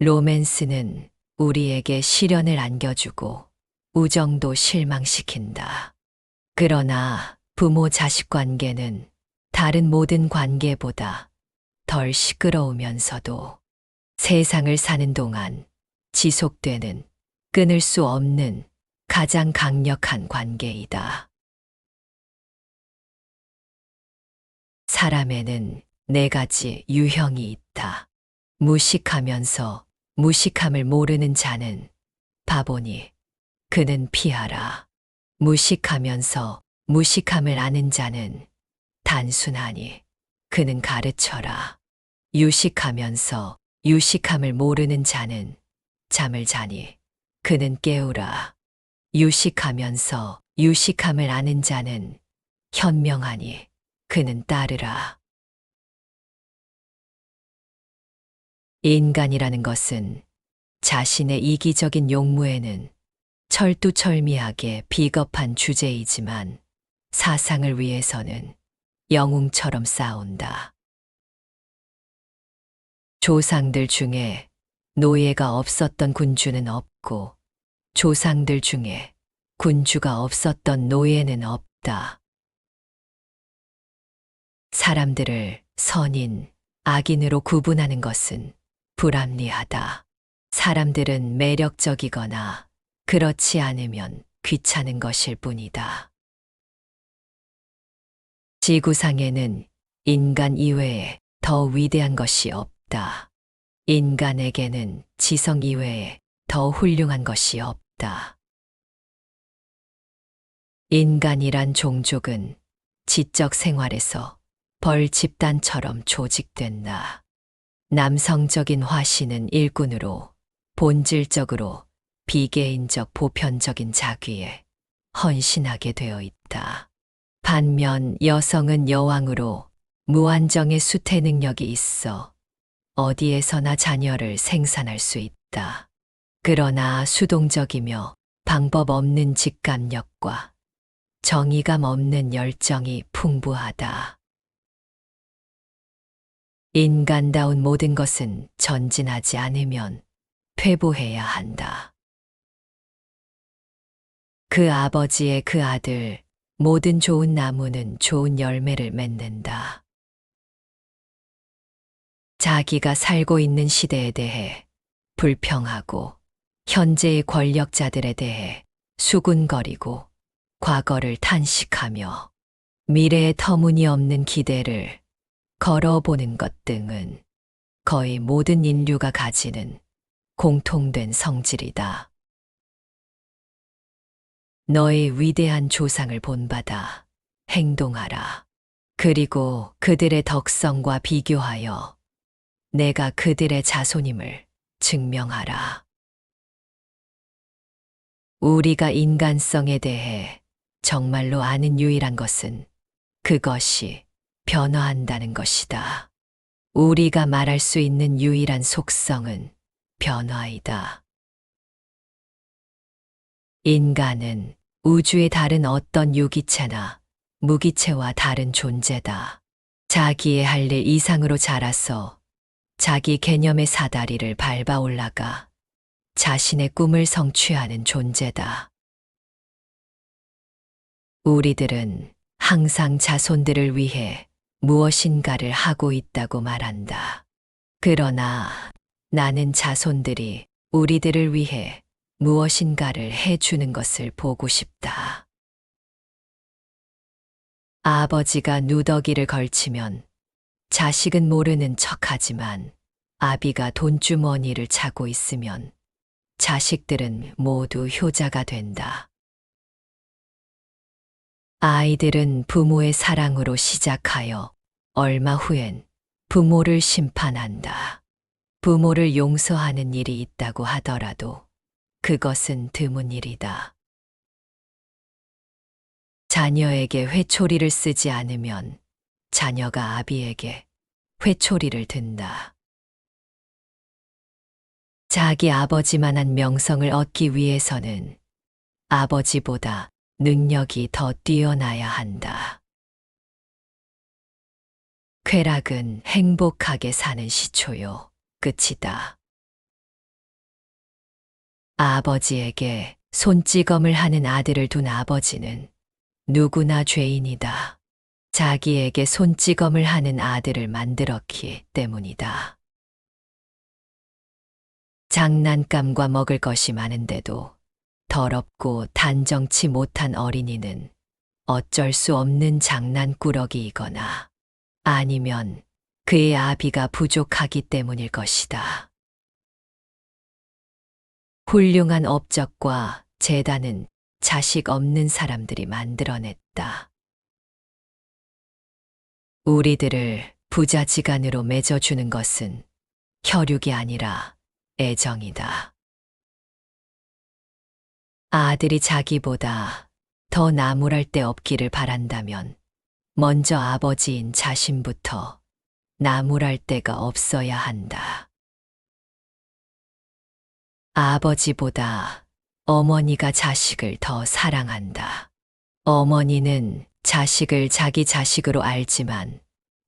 로맨스는 우리에게 시련을 안겨주고 우정도 실망시킨다. 그러나 부모 자식 관계는 다른 모든 관계보다 덜 시끄러우면서도 세상을 사는 동안 지속되는 끊을 수 없는 가장 강력한 관계이다. 사람에는 네 가지 유형이 있다. 무식하면서 무식함을 모르는 자는 바보니 그는 피하라. 무식하면서 무식함을 아는 자는 단순하니 그는 가르쳐라. 유식하면서 유식함을 모르는 자는 잠을 자니 그는 깨우라. 유식하면서 유식함을 아는 자는 현명하니 그는 따르라. 인간이라는 것은 자신의 이기적인 용무에는 철두철미하게 비겁한 주제이지만 사상을 위해서는 영웅처럼 싸운다. 조상들 중에 노예가 없었던 군주는 없고 조상들 중에 군주가 없었던 노예는 없다. 사람들을 선인, 악인으로 구분하는 것은 불합리하다. 사람들은 매력적이거나 그렇지 않으면 귀찮은 것일 뿐이다. 지구상에는 인간 이외에 더 위대한 것이 없다. 인간에게는 지성 이외에 더 훌륭한 것이 없다. 인간이란 종족은 지적 생활에서 벌 집단처럼 조직된다. 남성적인 화신은 일꾼으로 본질적으로 비개인적 보편적인 자귀에 헌신하게 되어 있다. 반면 여성은 여왕으로 무한정의 수태 능력이 있어 어디에서나 자녀를 생산할 수 있다. 그러나 수동적이며 방법 없는 직감력과 정의감 없는 열정이 풍부하다. 인간다운 모든 것은 전진하지 않으면 퇴보해야 한다. 그 아버지의 그 아들, 모든 좋은 나무는 좋은 열매를 맺는다. 자기가 살고 있는 시대에 대해 불평하고 현재의 권력자들에 대해 수군거리고 과거를 탄식하며 미래의 터무니없는 기대를 걸어보는 것 등은 거의 모든 인류가 가지는 공통된 성질이다. 너의 위대한 조상을 본받아 행동하라. 그리고 그들의 덕성과 비교하여 내가 그들의 자손임을 증명하라. 우리가 인간성에 대해 정말로 아는 유일한 것은 그것이 변화한다는 것이다. 우리가 말할 수 있는 유일한 속성은 변화이다. 인간은 우주의 다른 어떤 유기체나 무기체와 다른 존재다. 자기의 할 일 이상으로 자라서 자기 개념의 사다리를 밟아 올라가 자신의 꿈을 성취하는 존재다. 우리들은 항상 자손들을 위해 무엇인가를 하고 있다고 말한다. 그러나 나는 자손들이 우리들을 위해 무엇인가를 해주는 것을 보고 싶다. 아버지가 누더기를 걸치면 자식은 모르는 척하지만 아비가 돈주머니를 차고 있으면 자식들은 모두 효자가 된다. 아이들은 부모의 사랑으로 시작하여 얼마 후엔 부모를 심판한다. 부모를 용서하는 일이 있다고 하더라도 그것은 드문 일이다. 자녀에게 회초리를 쓰지 않으면 자녀가 아비에게 회초리를 든다. 자기 아버지만한 명성을 얻기 위해서는 아버지보다 능력이 더 뛰어나야 한다. 쾌락은 행복하게 사는 시초요. 끝이다. 아버지에게 손찌검을 하는 아들을 둔 아버지는 누구나 죄인이다. 자기에게 손찌검을 하는 아들을 만들었기 때문이다. 장난감과 먹을 것이 많은데도 더럽고 단정치 못한 어린이는 어쩔 수 없는 장난꾸러기이거나 아니면 그의 아비가 부족하기 때문일 것이다. 훌륭한 업적과 재단은 자식 없는 사람들이 만들어냈다. 우리들을 부자지간으로 맺어주는 것은 혈육이 아니라 애정이다. 아들이 자기보다 더 나무랄 데 없기를 바란다면 먼저 아버지인 자신부터 나무랄 데가 없어야 한다. 아버지보다 어머니가 자식을 더 사랑한다. 어머니는 자식을 자기 자식으로 알지만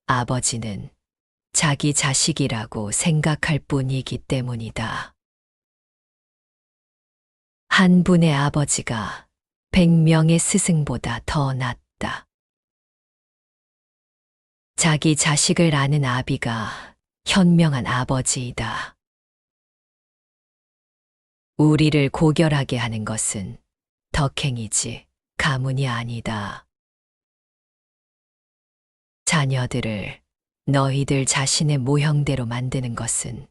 아버지는 자기 자식이라고 생각할 뿐이기 때문이다. 한 분의 아버지가 100명의 스승보다 더 낫다. 자기 자식을 아는 아비가 현명한 아버지이다. 우리를 고결하게 하는 것은 덕행이지 가문이 아니다. 자녀들을 너희들 자신의 모형대로 만드는 것은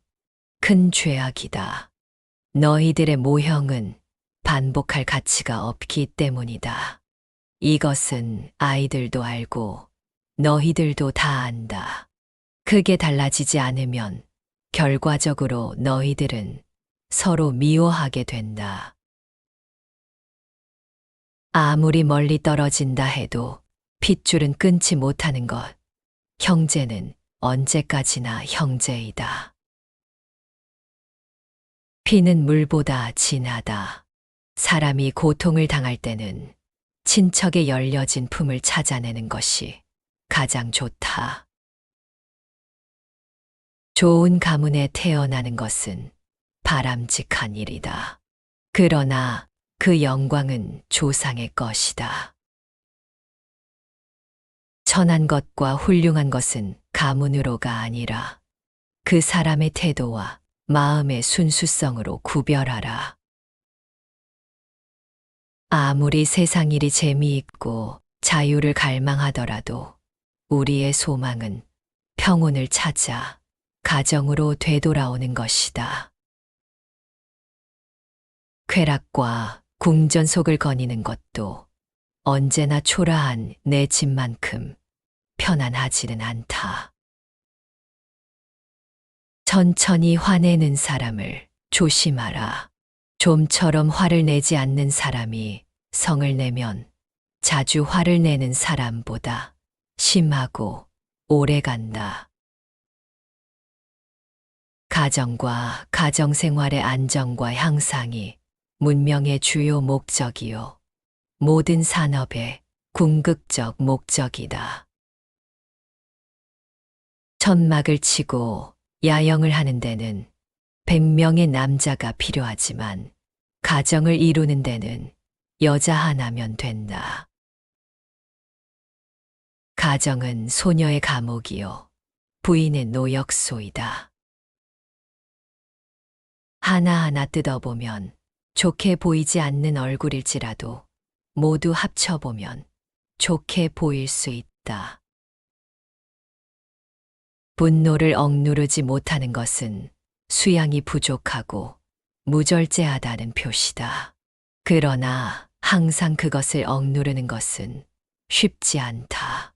큰 죄악이다. 너희들의 모형은 반복할 가치가 없기 때문이다. 이것은 아이들도 알고 너희들도 다 안다. 크게 달라지지 않으면 결과적으로 너희들은 서로 미워하게 된다. 아무리 멀리 떨어진다 해도 핏줄은 끊지 못하는 것. 형제는 언제까지나 형제이다. 피는 물보다 진하다. 사람이 고통을 당할 때는 친척의 열려진 품을 찾아내는 것이 가장 좋다. 좋은 가문에 태어나는 것은 바람직한 일이다. 그러나 그 영광은 조상의 것이다. 천한 것과 훌륭한 것은 가문으로가 아니라 그 사람의 태도와 마음의 순수성으로 구별하라. 아무리 세상 일이 재미있고 자유를 갈망하더라도 우리의 소망은 평온을 찾아 가정으로 되돌아오는 것이다. 쾌락과 궁전속을 거니는 것도 언제나 초라한 내 집만큼 편안하지는 않다. 천천히 화내는 사람을 조심하라. 좀처럼 화를 내지 않는 사람이 성을 내면 자주 화를 내는 사람보다 심하고 오래 간다. 가정과 가정생활의 안정과 향상이 문명의 주요 목적이요. 모든 산업의 궁극적 목적이다. 천막을 치고 야영을 하는 데는 100명의 남자가 필요하지만 가정을 이루는 데는 여자 하나면 된다. 가정은 소녀의 감옥이요. 부인의 노역소이다. 하나하나 뜯어보면 좋게 보이지 않는 얼굴일지라도 모두 합쳐보면 좋게 보일 수 있다. 분노를 억누르지 못하는 것은 수양이 부족하고 무절제하다는 표시다. 그러나 항상 그것을 억누르는 것은 쉽지 않다.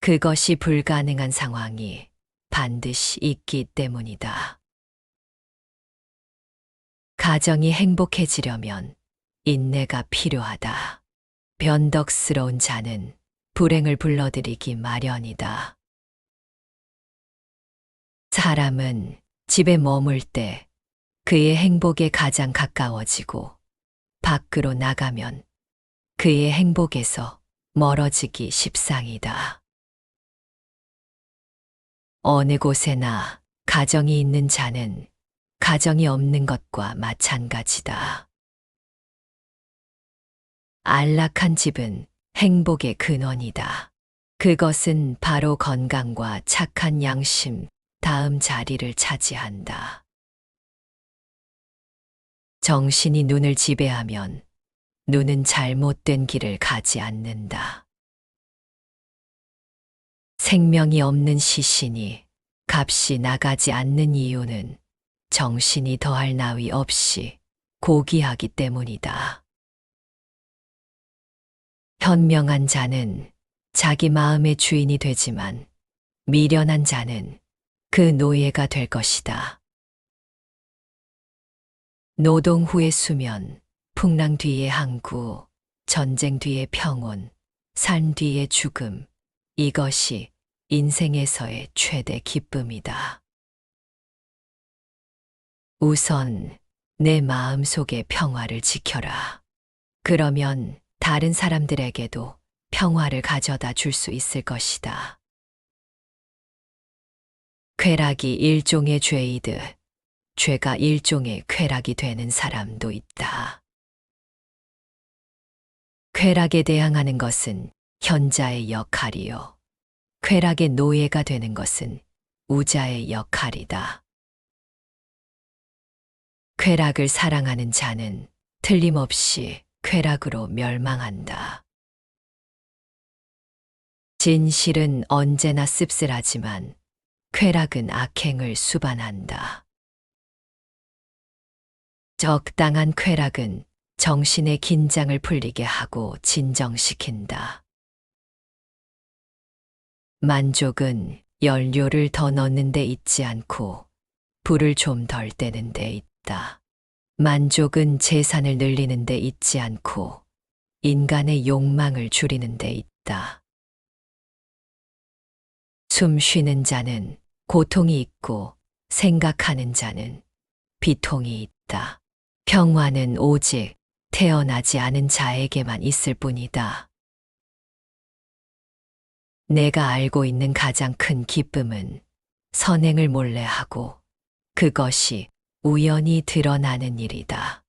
그것이 불가능한 상황이 반드시 있기 때문이다. 가정이 행복해지려면 인내가 필요하다. 변덕스러운 자는 불행을 불러들이기 마련이다. 사람은 집에 머물 때 그의 행복에 가장 가까워지고 밖으로 나가면 그의 행복에서 멀어지기 십상이다. 어느 곳에나 가정이 있는 자는 가정이 없는 것과 마찬가지다. 안락한 집은 행복의 근원이다. 그것은 바로 건강과 착한 양심, 다음 자리를 차지한다. 정신이 눈을 지배하면 눈은 잘못된 길을 가지 않는다. 생명이 없는 시신이 값이 나가지 않는 이유는 정신이 더할 나위 없이 고귀하기 때문이다. 현명한 자는 자기 마음의 주인이 되지만 미련한 자는 그 노예가 될 것이다. 노동 후의 수면, 풍랑 뒤의 항구, 전쟁 뒤의 평온, 삶 뒤의 죽음, 이것이 인생에서의 최대 기쁨이다. 우선 내 마음 속의 평화를 지켜라. 그러면 다른 사람들에게도 평화를 가져다 줄 수 있을 것이다. 쾌락이 일종의 죄이듯 죄가 일종의 쾌락이 되는 사람도 있다. 쾌락에 대항하는 것은 현자의 역할이요. 쾌락의 노예가 되는 것은 우자의 역할이다. 쾌락을 사랑하는 자는 틀림없이 쾌락으로 멸망한다. 진실은 언제나 씁쓸하지만 쾌락은 악행을 수반한다. 적당한 쾌락은 정신의 긴장을 풀리게 하고 진정시킨다. 만족은 연료를 더 넣는 데 있지 않고 불을 좀 덜 떼는 데 있다. 만족은 재산을 늘리는 데 있지 않고 인간의 욕망을 줄이는 데 있다. 숨 쉬는 자는 고통이 있고 생각하는 자는 비통이 있다. 평화는 오직 태어나지 않은 자에게만 있을 뿐이다. 내가 알고 있는 가장 큰 기쁨은 선행을 몰래 하고 그것이 우연히 드러나는 일이다.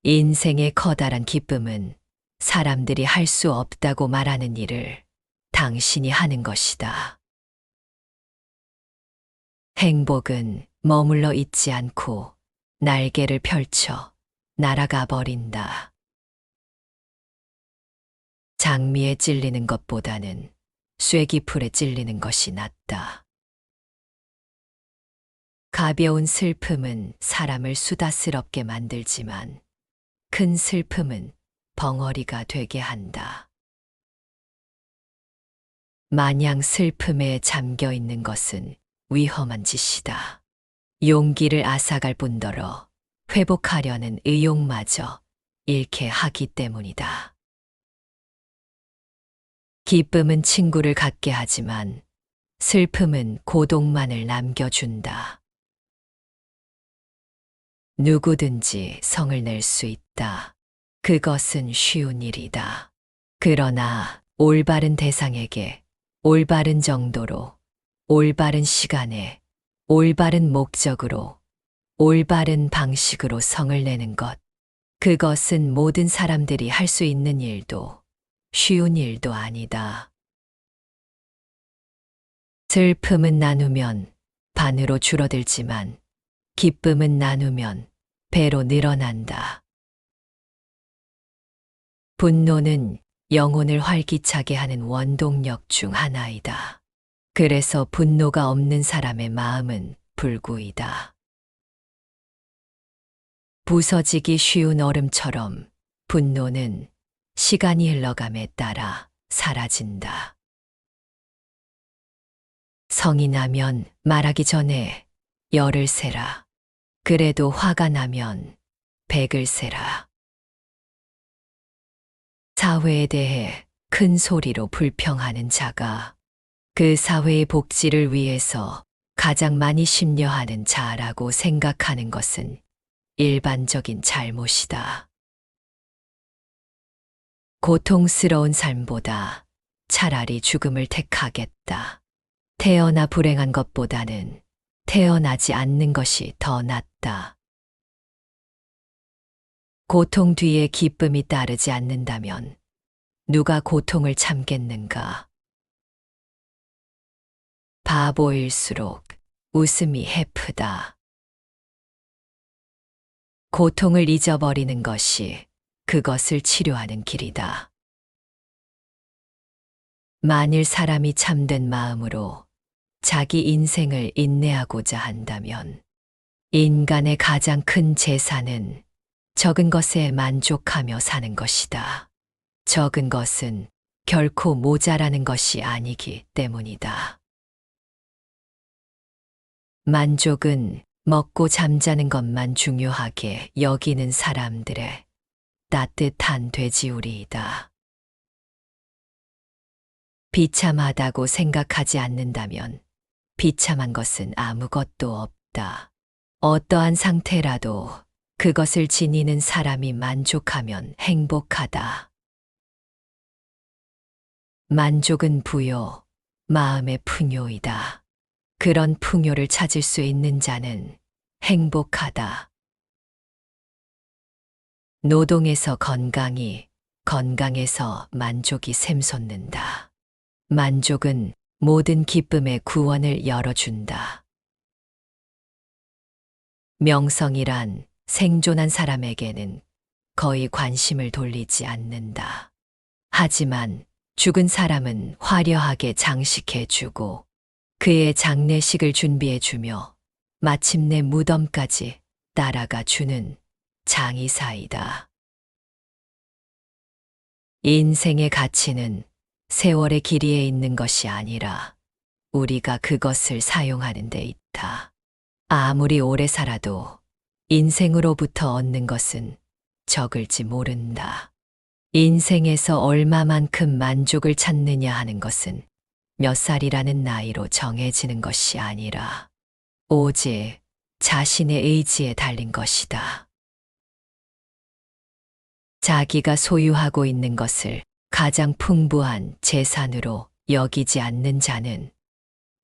인생의 커다란 기쁨은 사람들이 할 수 없다고 말하는 일을 당신이 하는 것이다. 행복은 머물러 있지 않고 날개를 펼쳐 날아가 버린다. 장미에 찔리는 것보다는 쐐기풀에 찔리는 것이 낫다. 가벼운 슬픔은 사람을 수다스럽게 만들지만 큰 슬픔은 벙어리가 되게 한다. 마냥 슬픔에 잠겨 있는 것은 위험한 짓이다. 용기를 앗아갈 뿐더러 회복하려는 의욕마저 잃게 하기 때문이다. 기쁨은 친구를 갖게 하지만 슬픔은 고독만을 남겨준다. 누구든지 성을 낼 수 있다. 그것은 쉬운 일이다. 그러나 올바른 대상에게 올바른 정도로, 올바른 시간에, 올바른 목적으로, 올바른 방식으로 성을 내는 것. 그것은 모든 사람들이 할 수 있는 일도 쉬운 일도 아니다. 슬픔은 나누면 반으로 줄어들지만 기쁨은 나누면 배로 늘어난다. 분노는 영혼을 활기차게 하는 원동력 중 하나이다. 그래서 분노가 없는 사람의 마음은 불구이다. 부서지기 쉬운 얼음처럼 분노는 시간이 흘러감에 따라 사라진다. 성이 나면 말하기 전에 열을 세라. 그래도 화가 나면 백을 세라. 사회에 대해 큰 소리로 불평하는 자가 그 사회의 복지를 위해서 가장 많이 심려하는 자라고 생각하는 것은 일반적인 잘못이다. 고통스러운 삶보다 차라리 죽음을 택하겠다. 태어나 불행한 것보다는 태어나지 않는 것이 더 낫다. 고통 뒤에 기쁨이 따르지 않는다면 누가 고통을 참겠는가? 바보일수록 웃음이 해프다. 고통을 잊어버리는 것이 그것을 치료하는 길이다. 만일 사람이 참된 마음으로 자기 인생을 인내하고자 한다면 인간의 가장 큰 재산은 적은 것에 만족하며 사는 것이다. 적은 것은 결코 모자라는 것이 아니기 때문이다. 만족은 먹고 잠자는 것만 중요하게 여기는 사람들의 따뜻한 돼지우리이다. 비참하다고 생각하지 않는다면 비참한 것은 아무것도 없다. 어떠한 상태라도 그것을 지니는 사람이 만족하면 행복하다. 만족은 부요, 마음의 풍요이다. 그런 풍요를 찾을 수 있는 자는 행복하다. 노동에서 건강이, 건강에서 만족이 샘솟는다. 만족은 모든 기쁨의 구원을 열어준다. 명성이란 생존한 사람에게는 거의 관심을 돌리지 않는다. 하지만 죽은 사람은 화려하게 장식해주고 그의 장례식을 준비해주며 마침내 무덤까지 따라가 주는 장의사이다. 인생의 가치는 세월의 길이에 있는 것이 아니라 우리가 그것을 사용하는 데 있다. 아무리 오래 살아도 인생으로부터 얻는 것은 적을지 모른다. 인생에서 얼마만큼 만족을 찾느냐 하는 것은 몇 살이라는 나이로 정해지는 것이 아니라 오직 자신의 의지에 달린 것이다. 자기가 소유하고 있는 것을 가장 풍부한 재산으로 여기지 않는 자는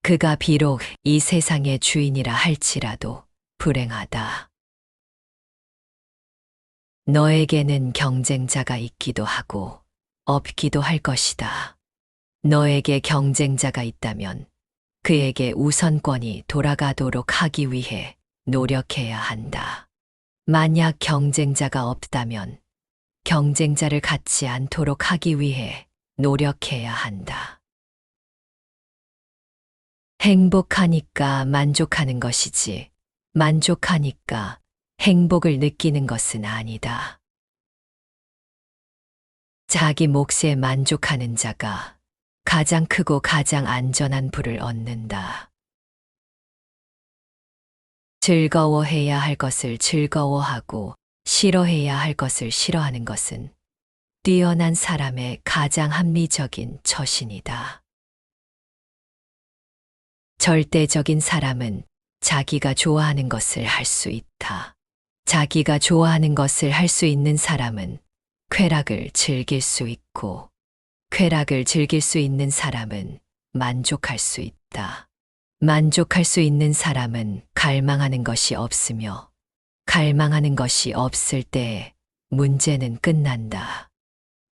그가 비록 이 세상의 주인이라 할지라도 불행하다. 너에게는 경쟁자가 있기도 하고 없기도 할 것이다. 너에게 경쟁자가 있다면 그에게 우선권이 돌아가도록 하기 위해 노력해야 한다. 만약 경쟁자가 없다면 경쟁자를 갖지 않도록 하기 위해 노력해야 한다. 행복하니까 만족하는 것이지 만족하니까 행복을 느끼는 것은 아니다. 자기 몫에 만족하는 자가 가장 크고 가장 안전한 부를 얻는다. 즐거워해야 할 것을 즐거워하고 싫어해야 할 것을 싫어하는 것은 뛰어난 사람의 가장 합리적인 처신이다. 절대적인 사람은 자기가 좋아하는 것을 할 수 있다. 자기가 좋아하는 것을 할 수 있는 사람은 쾌락을 즐길 수 있고 쾌락을 즐길 수 있는 사람은 만족할 수 있다. 만족할 수 있는 사람은 갈망하는 것이 없으며 갈망하는 것이 없을 때에 문제는 끝난다.